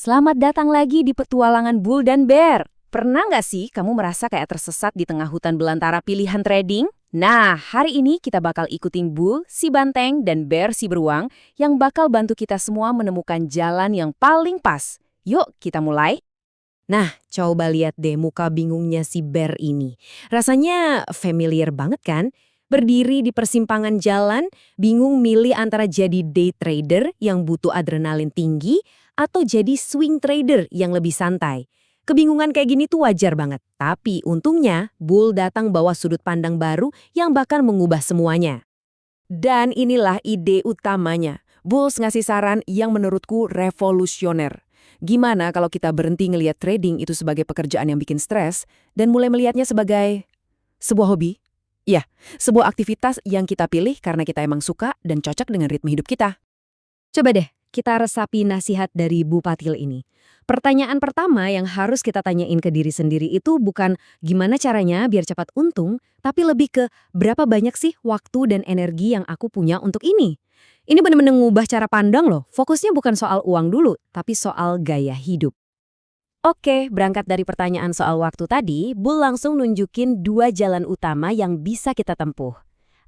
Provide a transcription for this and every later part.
Selamat datang lagi di petualangan Bull dan Bear. Pernah nggak sih kamu merasa kayak tersesat di tengah hutan belantara pilihan trading? Nah, hari ini kita bakal ikutin Bull, si banteng, dan Bear, si beruang, yang bakal bantu kita semua menemukan jalan yang paling pas. Yuk, kita mulai. Nah, coba lihat deh muka bingungnya si Bear ini. Rasanya familiar banget kan? Berdiri di persimpangan jalan, bingung milih antara jadi day trader yang butuh adrenalin tinggi atau jadi swing trader yang lebih santai. Kebingungan kayak gini tuh wajar banget. Tapi untungnya, Bull datang bawa sudut pandang baru yang bahkan mengubah semuanya. Dan inilah ide utamanya. Bulls ngasih saran yang menurutku revolusioner. Gimana kalau kita berhenti ngelihat trading itu sebagai pekerjaan yang bikin stres dan mulai melihatnya sebagai sebuah hobi? Ya, sebuah aktivitas yang kita pilih karena kita emang suka dan cocok dengan ritme hidup kita. Coba deh, kita resapi nasihat dari Bu Patil ini. Pertanyaan pertama yang harus kita tanyain ke diri sendiri itu bukan gimana caranya biar cepat untung, tapi lebih ke berapa banyak sih waktu dan energi yang aku punya untuk ini. Ini benar-benar ngubah cara pandang loh. Fokusnya bukan soal uang dulu, tapi soal gaya hidup. Oke, berangkat dari pertanyaan soal waktu tadi, Bull langsung nunjukin dua jalan utama yang bisa kita tempuh.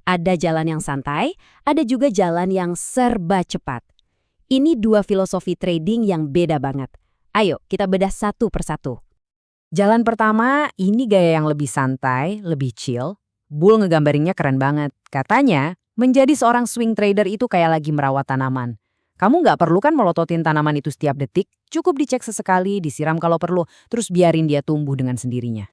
Ada jalan yang santai, ada juga jalan yang serba cepat. Ini dua filosofi trading yang beda banget. Ayo, kita bedah satu persatu. Jalan pertama, ini gaya yang lebih santai, lebih chill. Bull ngegambarinnya keren banget. Katanya, menjadi seorang swing trader itu kayak lagi merawat tanaman. Kamu nggak perlu kan melototin tanaman itu setiap detik, cukup dicek sesekali, disiram kalau perlu, terus biarin dia tumbuh dengan sendirinya.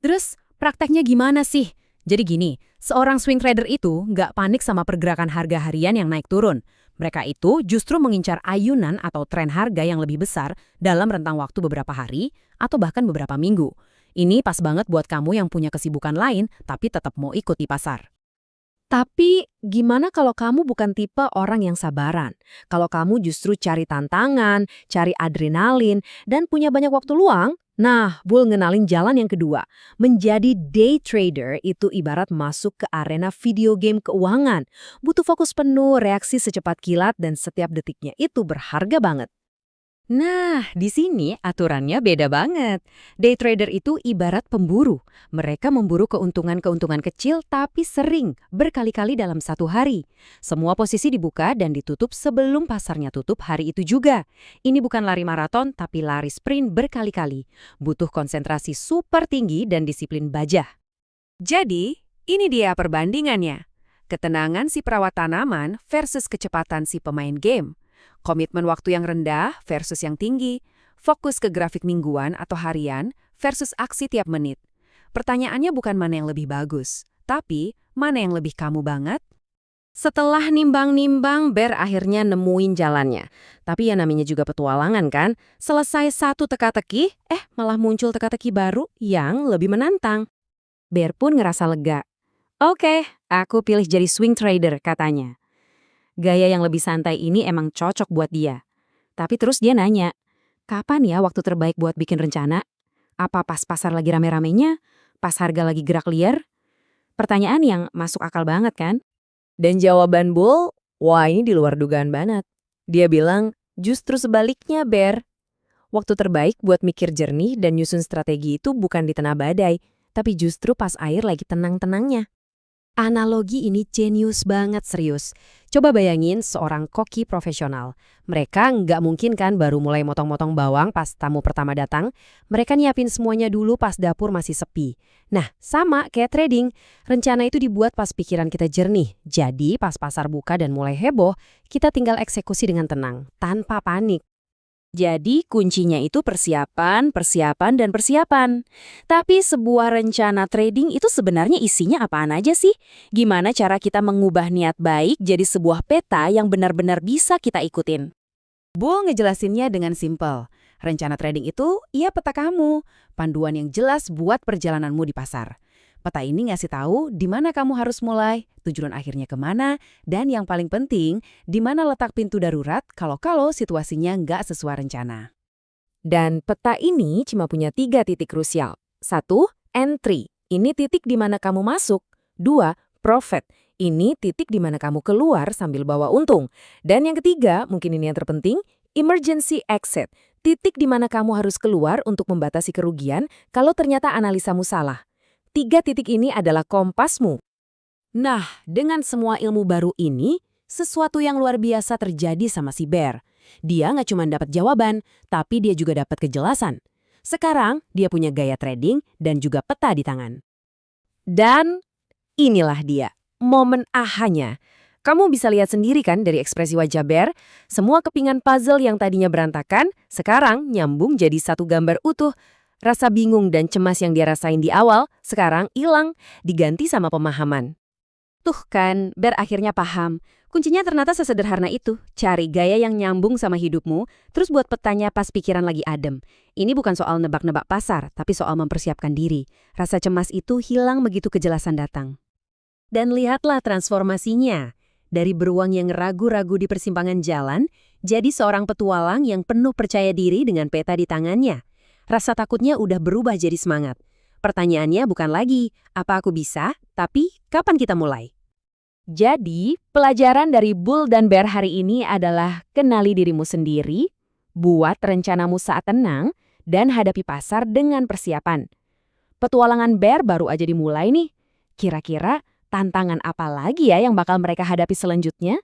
Terus, prakteknya gimana sih? Jadi gini, seorang swing trader itu nggak panik sama pergerakan harga harian yang naik turun. Mereka itu justru mengincar ayunan atau tren harga yang lebih besar dalam rentang waktu beberapa hari atau bahkan beberapa minggu. Ini pas banget buat kamu yang punya kesibukan lain tapi tetap mau ikut di pasar. Tapi gimana kalau kamu bukan tipe orang yang sabaran? Kalau kamu justru cari tantangan, cari adrenalin, dan punya banyak waktu luang? Nah, Bull ngenalin jalan yang kedua. Menjadi day trader itu ibarat masuk ke arena video game keuangan. Butuh fokus penuh, reaksi secepat kilat, dan setiap detiknya itu berharga banget. Nah, di sini aturannya beda banget. Day trader itu ibarat pemburu. Mereka memburu keuntungan-keuntungan kecil tapi sering, berkali-kali dalam satu hari. Semua posisi dibuka dan ditutup sebelum pasarnya tutup hari itu juga. Ini bukan lari maraton tapi lari sprint berkali-kali. Butuh konsentrasi super tinggi dan disiplin baja. Jadi, ini dia perbandingannya. Ketenangan si perawat tanaman versus kecepatan si pemain game. Komitmen waktu yang rendah versus yang tinggi, fokus ke grafik mingguan atau harian versus aksi tiap menit. Pertanyaannya bukan mana yang lebih bagus, tapi mana yang lebih kamu banget? Setelah nimbang-nimbang, Bear akhirnya nemuin jalannya. Tapi ya namanya juga petualangan kan? Selesai satu teka-teki, malah muncul teka-teki baru yang lebih menantang. Bear pun ngerasa lega. Oke, aku pilih jadi swing trader, katanya. Gaya yang lebih santai ini emang cocok buat dia. Tapi terus dia nanya, kapan ya waktu terbaik buat bikin rencana? Apa pas pasar lagi rame-ramenya? Pas harga lagi gerak liar? Pertanyaan yang masuk akal banget kan? Dan jawaban Bull, wah ini di luar dugaan banget. Dia bilang, justru sebaliknya Bear. Waktu terbaik buat mikir jernih dan nyusun strategi itu bukan di tengah badai, tapi justru pas air lagi tenang-tenangnya. Analogi ini jenius banget serius. Coba bayangin seorang koki profesional. Mereka nggak mungkin kan baru mulai motong-motong bawang pas tamu pertama datang. Mereka nyiapin semuanya dulu pas dapur masih sepi. Nah, sama kayak trading. Rencana itu dibuat pas pikiran kita jernih. Jadi pas pasar buka dan mulai heboh, kita tinggal eksekusi dengan tenang, tanpa panik. Jadi kuncinya itu persiapan, persiapan, dan persiapan. Tapi sebuah rencana trading itu sebenarnya isinya apaan aja sih? Gimana cara kita mengubah niat baik jadi sebuah peta yang benar-benar bisa kita ikutin? Bull ngejelasinnya dengan simpel. Rencana trading itu, ya peta kamu. Panduan yang jelas buat perjalananmu di pasar. Peta ini ngasih tahu di mana kamu harus mulai, tujuan akhirnya kemana, dan yang paling penting, di mana letak pintu darurat kalau situasinya nggak sesuai rencana. Dan peta ini cuma punya 3 titik krusial. 1. Entry. Ini titik di mana kamu masuk. 2. Profit. Ini titik di mana kamu keluar sambil bawa untung. Dan yang ketiga, mungkin ini yang terpenting, emergency exit. Titik di mana kamu harus keluar untuk membatasi kerugian kalau ternyata analisamu salah. 3 titik ini adalah kompasmu. Nah, dengan semua ilmu baru ini, sesuatu yang luar biasa terjadi sama si Bear. Dia nggak cuma dapat jawaban, tapi dia juga dapat kejelasan. Sekarang, dia punya gaya trading dan juga peta di tangan. Dan inilah dia, momen ahanya. Kamu bisa lihat sendiri kan dari ekspresi wajah Bear, semua kepingan puzzle yang tadinya berantakan, sekarang nyambung jadi satu gambar utuh. Rasa bingung dan cemas yang dia rasain di awal, sekarang hilang, diganti sama pemahaman. Tuh kan, Bear akhirnya paham. Kuncinya ternyata sesederhana itu, cari gaya yang nyambung sama hidupmu, terus buat petanya pas pikiran lagi adem. Ini bukan soal nebak-nebak pasar, tapi soal mempersiapkan diri. Rasa cemas itu hilang begitu kejelasan datang. Dan lihatlah transformasinya. Dari beruang yang ragu-ragu di persimpangan jalan, jadi seorang petualang yang penuh percaya diri dengan peta di tangannya. Rasa takutnya udah berubah jadi semangat. Pertanyaannya bukan lagi, apa aku bisa, tapi kapan kita mulai? Jadi, pelajaran dari Bull dan Bear hari ini adalah kenali dirimu sendiri, buat rencanamu saat tenang, dan hadapi pasar dengan persiapan. Petualangan Bear baru aja dimulai nih. Kira-kira tantangan apa lagi ya yang bakal mereka hadapi selanjutnya?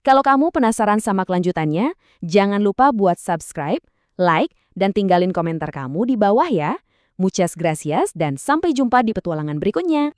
Kalau kamu penasaran sama kelanjutannya, jangan lupa buat subscribe, like, dan tinggalin komentar kamu di bawah ya. Muchas gracias dan sampai jumpa di petualangan berikutnya.